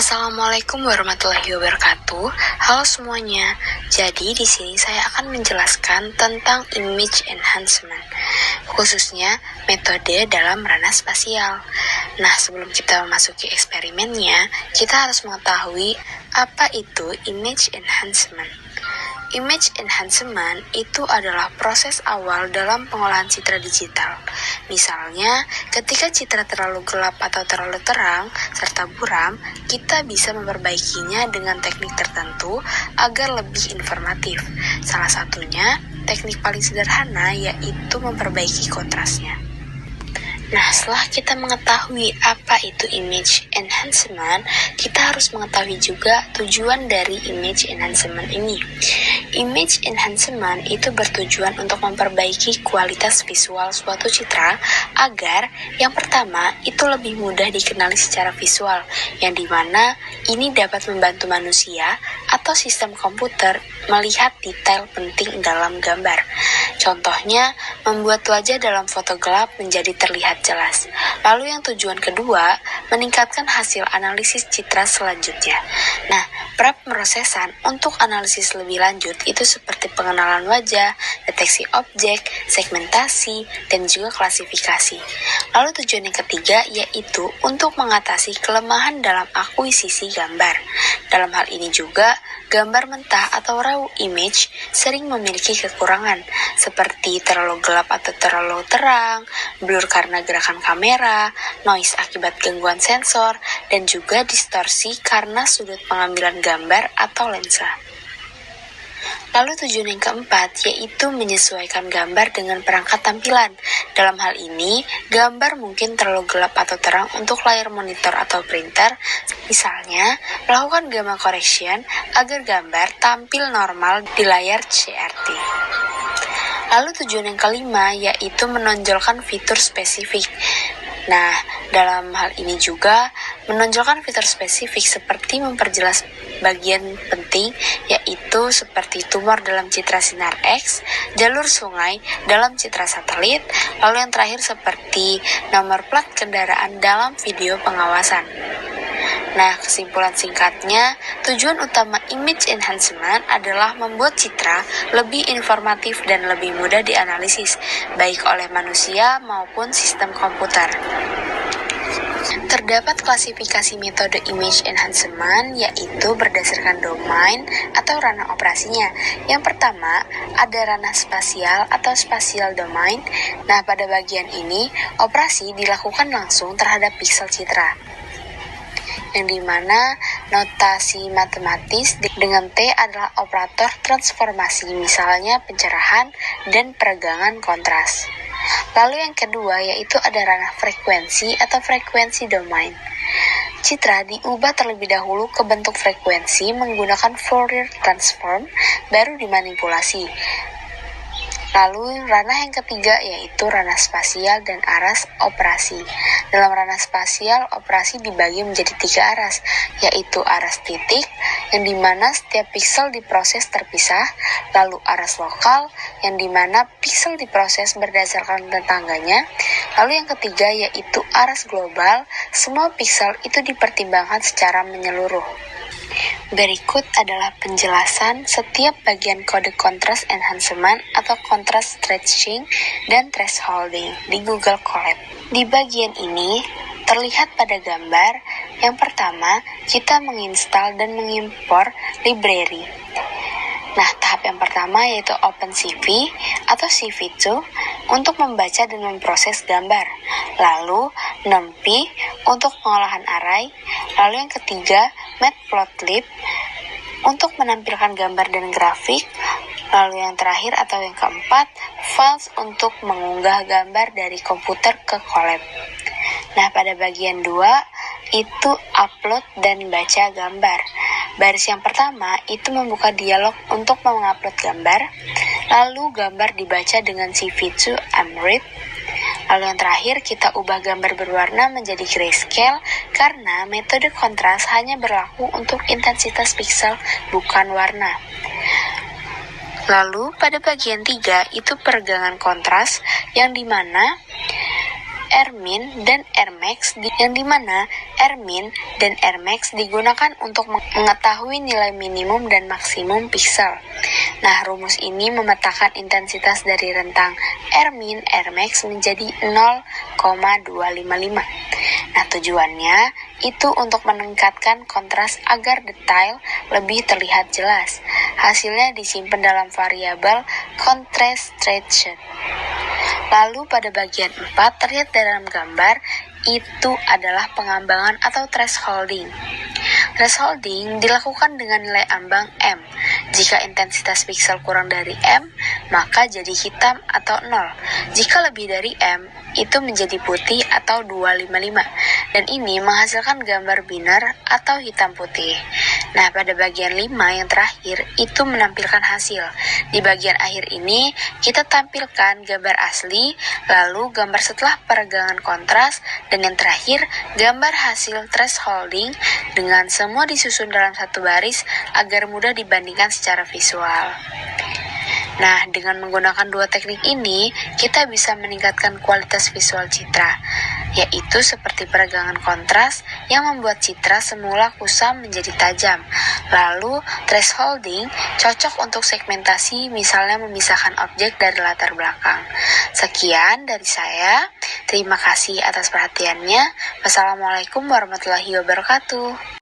Assalamualaikum warahmatullahi wabarakatuh. Halo semuanya. Jadi di sini saya akan menjelaskan tentang image enhancement, khususnya metode dalam ranah spasial. Nah, sebelum kita memasuki eksperimennya, kita harus mengetahui apa itu image enhancement. Image enhancement itu adalah proses awal dalam pengolahan citra digital. Misalnya, ketika citra terlalu gelap atau terlalu terang, serta buram, kita bisa memperbaikinya dengan teknik tertentu agar lebih informatif. Salah satunya, teknik paling sederhana yaitu memperbaiki kontrasnya. Nah, setelah kita mengetahui apa itu image enhancement, kita harus mengetahui juga tujuan dari image enhancement ini. Image enhancement itu bertujuan untuk memperbaiki kualitas visual suatu citra agar yang pertama itu lebih mudah dikenali secara visual, yang dimana ini dapat membantu manusia atau sistem komputer melihat detail penting dalam gambar. Contohnya, membuat wajah dalam foto gelap menjadi terlihat jelas. Lalu yang tujuan kedua, meningkatkan hasil analisis citra selanjutnya. Nah, pra-pemrosesan untuk analisis lebih lanjut itu seperti pengenalan wajah, deteksi objek, segmentasi, dan juga klasifikasi. Lalu tujuan yang ketiga yaitu untuk mengatasi kelemahan dalam akuisisi gambar. Dalam hal ini juga, gambar mentah atau raw image sering memiliki kekurangan, seperti terlalu gelap atau terlalu terang, blur karena gerakan kamera, noise akibat gangguan sensor, dan juga distorsi karena sudut pengambilan gambar atau lensa. Lalu tujuan yang keempat yaitu menyesuaikan gambar dengan perangkat tampilan. Dalam hal ini, gambar mungkin terlalu gelap atau terang untuk layar monitor atau printer. Misalnya, melakukan gamma correction agar gambar tampil normal di layar CRT. Lalu tujuan yang kelima yaitu menonjolkan fitur spesifik. Nah, dalam hal ini juga menonjolkan fitur spesifik seperti memperjelas bagian penting yaitu seperti tumor dalam citra sinar X, jalur sungai dalam citra satelit, lalu yang terakhir seperti nomor plat kendaraan dalam video pengawasan. Nah, kesimpulan singkatnya, tujuan utama image enhancement adalah membuat citra lebih informatif dan lebih mudah dianalisis, baik oleh manusia maupun sistem komputer. Terdapat klasifikasi metode image enhancement yaitu berdasarkan domain atau ranah operasinya. Yang pertama, ada ranah spasial atau spatial domain. Nah, pada bagian ini, operasi dilakukan langsung terhadap piksel citra, yang dimana notasi matematis dengan T adalah operator transformasi, misalnya pencerahan dan peregangan kontras. Lalu yang kedua yaitu ada ranah frekuensi atau frekuensi domain. Citra diubah terlebih dahulu ke bentuk frekuensi menggunakan Fourier transform, baru dimanipulasi. Lalu ranah yang ketiga yaitu ranah spasial dan aras operasi. Dalam ranah spasial, operasi dibagi menjadi 3 aras, yaitu aras titik, yang dimana setiap piksel diproses terpisah, lalu aras lokal, yang dimana piksel diproses berdasarkan tetangganya, lalu yang ketiga yaitu aras global, semua piksel itu dipertimbangkan secara menyeluruh. Berikut adalah penjelasan setiap bagian kode contrast enhancement atau contrast stretching dan thresholding di Google Colab. Di bagian ini terlihat pada gambar, yang pertama kita menginstal dan mengimpor library. Nah, tahap yang pertama yaitu OpenCV atau CV2 untuk membaca dan memproses gambar. Lalu NumPy untuk pengolahan array. Lalu yang ketiga Matplotlib untuk menampilkan gambar dan grafik. Lalu yang terakhir atau yang keempat, Files untuk mengunggah gambar dari komputer ke Colab. Nah, pada bagian 2 itu upload dan baca gambar. Baris yang pertama itu membuka dialog untuk mengupload gambar, lalu gambar dibaca dengan CV2 Amrid. Lalu yang terakhir kita ubah gambar berwarna menjadi grayscale karena metode kontras hanya berlaku untuk intensitas piksel bukan warna. Lalu pada bagian 3 itu peregangan kontras yang dimana Rmin dan Rmax, yang dimana Rmin dan Rmax digunakan untuk mengetahui nilai minimum dan maksimum piksel. Nah, rumus ini memetakan intensitas dari rentang Rmin Rmax menjadi 0,255. Nah, tujuannya itu untuk meningkatkan kontras agar detail lebih terlihat jelas. Hasilnya disimpan dalam variabel contrastation. Lalu pada bagian 4 terlihat dalam gambar itu adalah pengambangan atau thresholding. Thresholding dilakukan dengan nilai ambang M. Jika intensitas piksel kurang dari M, maka jadi hitam atau 0. Jika lebih dari M, itu menjadi putih atau 255. Dan ini menghasilkan gambar binar atau hitam putih. Nah, pada bagian 5 yang terakhir, itu menampilkan hasil. Di bagian akhir ini, kita tampilkan gambar asli, lalu gambar setelah peregangan kontras, dan yang terakhir, gambar hasil thresholding dengan semua disusun dalam satu baris agar mudah dibandingkan secara visual. Nah, dengan menggunakan dua teknik ini, kita bisa meningkatkan kualitas visual citra, yaitu seperti peregangan kontras yang membuat citra semula kusam menjadi tajam. Lalu, thresholding cocok untuk segmentasi, misalnya memisahkan objek dari latar belakang. Sekian dari saya. Terima kasih atas perhatiannya. Wassalamualaikum warahmatullahi wabarakatuh.